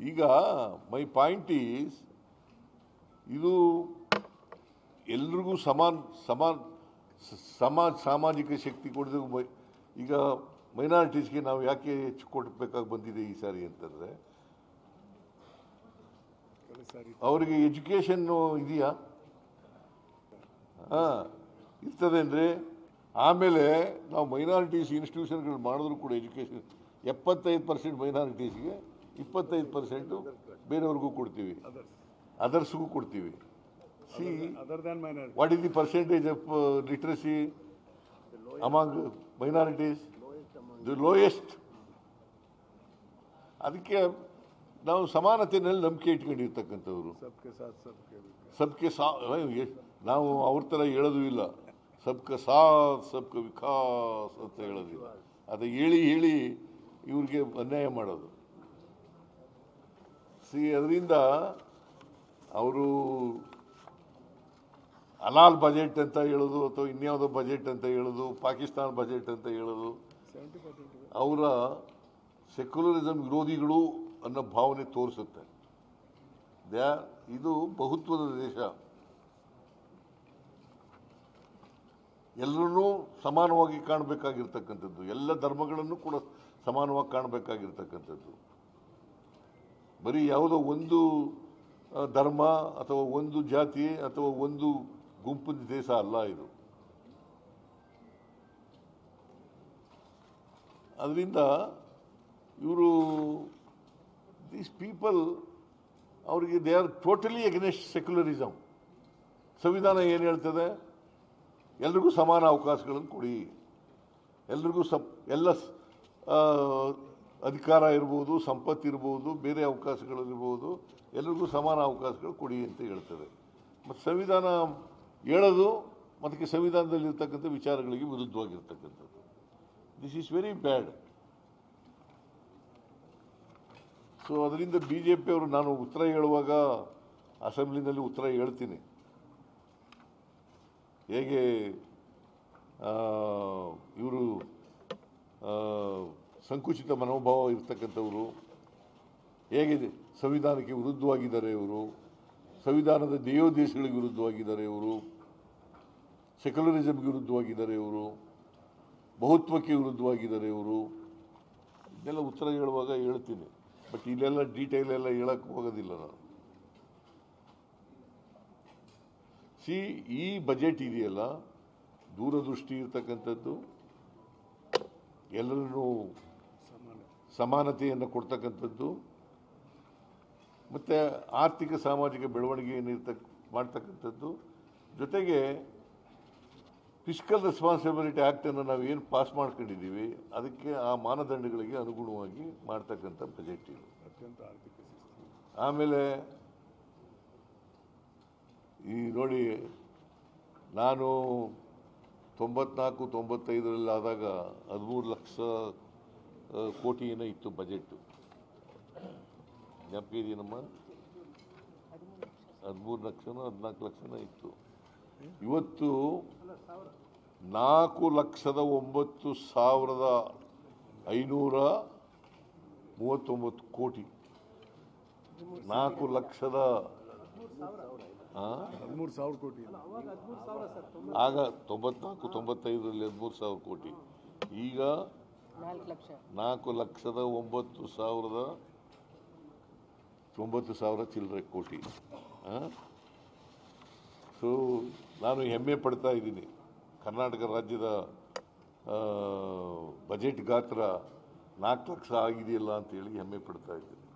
ಈಗ my point is ಇದು ಎಲ್ರಿಗೂ ಸಾಮಾಜಿಕ ಶಕ್ತಿ ಕೊಡೋದು. ಈಗ ಮೈನಾರಿಟೀಸ್ಗೆ ನಾವು ಯಾಕೆ ಹೆಚ್ಚು ಕೊಡಬೇಕಾಗಿ ಬಂದಿದೆ ಈ ಸಾರಿ ಅಂತಂದರೆ, ಅವರಿಗೆ ಎಜುಕೇಷನ್ನು ಇದೆಯಾ? ಇರ್ತದೆ ಅಂದರೆ ಆಮೇಲೆ ನಾವು ಮೈನಾರಿಟೀಸ್ ಇನ್ಸ್ಟಿಟ್ಯೂಷನ್ಗಳು ಮಾಡಿದ್ರು ಕೂಡ ಎಜುಕೇಷನ್ 75% ಮೈನಾರಿಟೀಸ್ಗೆ, 25% ಬೇರೆಯವ್ರಿಗೂ ಕೊಡ್ತೀವಿ, ಅದರ್ಸ್ಗೂ ಕೊಡ್ತೀವಿ. See, what is the percentage of literacy among minorities? The lowest. ಅದಕ್ಕೆ ನಾವು ಸಮಾನತೆಯಲ್ಲಿ ನಂಬಿಕೆ ಇಟ್ಕೊಂಡಿರ್ತಕ್ಕಂಥವ್ರು. ಸಬ್ಕೆ ನಾವು ಅವ್ರ ಥರ ಹೇಳೋದು ಇಲ್ಲ. ಸಬ್ಕ ಸಾಥ್ ಸಬ್ಕ ವಿಕಾಸ್ ಅಂತ ಹೇಳೋದಿಲ್ಲ. ಅದು ಹೇಳಿ ಇವ್ರಿಗೆ ಅನ್ಯಾಯ ಮಾಡೋದು. ಅದರಿಂದ ಅವರು ಹಲಾಲ್ ಬಜೆಟ್ ಅಂತ ಹೇಳೋದು ಅಥವಾ ಇನ್ಯಾವುದೋ ಬಜೆಟ್ ಅಂತ ಹೇಳೋದು, ಪಾಕಿಸ್ತಾನ ಬಜೆಟ್ ಅಂತ ಹೇಳೋದು, ಅವರ ಸೆಕ್ಯುಲರಿಸಮ್ ವಿರೋಧಿಗಳು ಅನ್ನೋ ಭಾವನೆ ತೋರಿಸುತ್ತೆ. ಇದು ಬಹುತ್ವದ ದೇಶ, ಎಲ್ಲರನ್ನೂ ಸಮಾನವಾಗಿ ಕಾಣಬೇಕಾಗಿರ್ತಕ್ಕಂಥದ್ದು, ಎಲ್ಲ ಧರ್ಮಗಳನ್ನು ಕೂಡ ಸಮಾನವಾಗಿ ಕಾಣಬೇಕಾಗಿರ್ತಕ್ಕಂಥದ್ದು. ಬರೀ ಯಾವುದೋ ಒಂದು ಧರ್ಮ ಅಥವಾ ಒಂದು ಜಾತಿ ಅಥವಾ ಒಂದು ಗುಂಪಿನ ದೇಶ ಅಲ್ಲ ಇದು. ಅದರಿಂದ ಇವರು ದೀಸ್ ಪೀಪಲ್ ಅವರಿಗೆ they are totally against secularism. ಸಂವಿಧಾನ ಏನು ಹೇಳ್ತದೆ? ಎಲ್ರಿಗೂ ಸಮಾನ ಅವಕಾಶಗಳನ್ನು ಕೊಡಿ, ಎಲ್ರಿಗೂ ಎಲ್ಲ ಅಧಿಕಾರ ಇರ್ಬೋದು, ಸಂಪತ್ತಿರ್ಬೋದು, ಬೇರೆ ಅವಕಾಶಗಳಿರ್ಬೋದು, ಎಲ್ರಿಗೂ ಸಮಾನ ಅವಕಾಶಗಳು ಕೊಡಿ ಅಂತ ಹೇಳ್ತದೆ. ಮತ್ತು ಸಂವಿಧಾನ ಹೇಳೋದು ಮತ್ತು ಸಂವಿಧಾನದಲ್ಲಿರ್ತಕ್ಕಂಥ ವಿಚಾರಗಳಿಗೆ ವಿರುದ್ಧವಾಗಿರ್ತಕ್ಕಂಥದ್ದು. This is very bad. So ಅದರಿಂದ BJP ಅವರು, ನಾನು ಉತ್ತರ ಹೇಳುವಾಗ ಅಸೆಂಬ್ಲಿನಲ್ಲಿ ಉತ್ತರ ಹೇಳ್ತೀನಿ, ಹೇಗೆ ಇವರು ಸಂಕುಚಿತ ಮನೋಭಾವ ಇರ್ತಕ್ಕಂಥವರು, ಹೇಗೆ ಸಂವಿಧಾನಕ್ಕೆ ವಿರುದ್ಧವಾಗಿದ್ದಾರೆ ಇವರು, ಸಂವಿಧಾನದ ಧ್ಯೇಯೋದ್ದೇಶಗಳಿಗೆ ವಿರುದ್ಧವಾಗಿದ್ದಾರೆ ಇವರು, ಸೆಕ್ಯುಲರಿಸಮ್ಗೆ ವಿರುದ್ಧವಾಗಿದ್ದಾರೆ ಇವರು, ಬಹುತ್ವಕ್ಕೆ ವಿರುದ್ಧವಾಗಿದ್ದಾರೆ ಇವರು. ಇದೆಲ್ಲ ಉತ್ತರ ಹೇಳುವಾಗ ಹೇಳ್ತೀನಿ, ಬಟ್ ಇಲ್ಲೆಲ್ಲ ಡೀಟೇಲ್ ಎಲ್ಲ ಹೇಳಕ್ಕೆ ಹೋಗೋದಿಲ್ಲ ನಾನು. ಈ ಬಜೆಟ್ ಇದೆಯಲ್ಲ, ದೂರದೃಷ್ಟಿ ಇರ್ತಕ್ಕಂಥದ್ದು, ಎಲ್ಲರನ್ನೂ ಸಮಾನತೆಯನ್ನು ಕೊಡ್ತಕ್ಕಂಥದ್ದು, ಮತ್ತು ಆರ್ಥಿಕ ಸಾಮಾಜಿಕ ಬೆಳವಣಿಗೆಯನ್ನು ಮಾಡ್ತಕ್ಕಂಥದ್ದು, ಜೊತೆಗೆ ಫಿಸ್ಕಲ್ ರೆಸ್ಪಾನ್ಸಿಬಿಲಿಟಿ ಆ್ಯಕ್ಟನ್ನು ನಾವು ಏನು ಪಾಸ್ ಮಾಡ್ಕೊಂಡಿದ್ದೀವಿ ಅದಕ್ಕೆ ಆ ಮಾನದಂಡಗಳಿಗೆ ಅನುಗುಣವಾಗಿ ಮಾಡ್ತಕ್ಕಂಥ ಬಜೆಟ್ ಇದು. ಆಮೇಲೆ ಈ ನೋಡಿ, ನಾನು 94-95 ಆದಾಗ 13 ಲಕ್ಷ ಕೋಟಿ ಏನೋ ಇತ್ತು ಬಜೆಟ್ಟು. ಜ್ಞಾಪಕ ಇದೆಯೇನಮ್ಮ? 13 ಲಕ್ಷನೋ 14 ಲಕ್ಷನೋ ಇತ್ತು. ಇವತ್ತು 4,09,539 ಕೋಟಿ. 4,13,000 ಕೋಟಿ. ಆಗ 94-95ರಲ್ಲಿ 13,000 ಕೋಟಿ. ಈಗ 4,09,090 ಚಿಲ್ಲರೆ ಕೋಟಿ. ಸೊ ನಾನು ಹೆಮ್ಮೆ ಪಡ್ತಾ ಇದ್ದೀನಿ, ಕರ್ನಾಟಕ ರಾಜ್ಯದ ಬಜೆಟ್ ಗಾತ್ರ 4 ಲಕ್ಷ ಆಗಿದೆಯಲ್ಲ ಅಂತೇಳಿ ಹೆಮ್ಮೆ ಪಡ್ತಾ ಇದ್ದೀನಿ.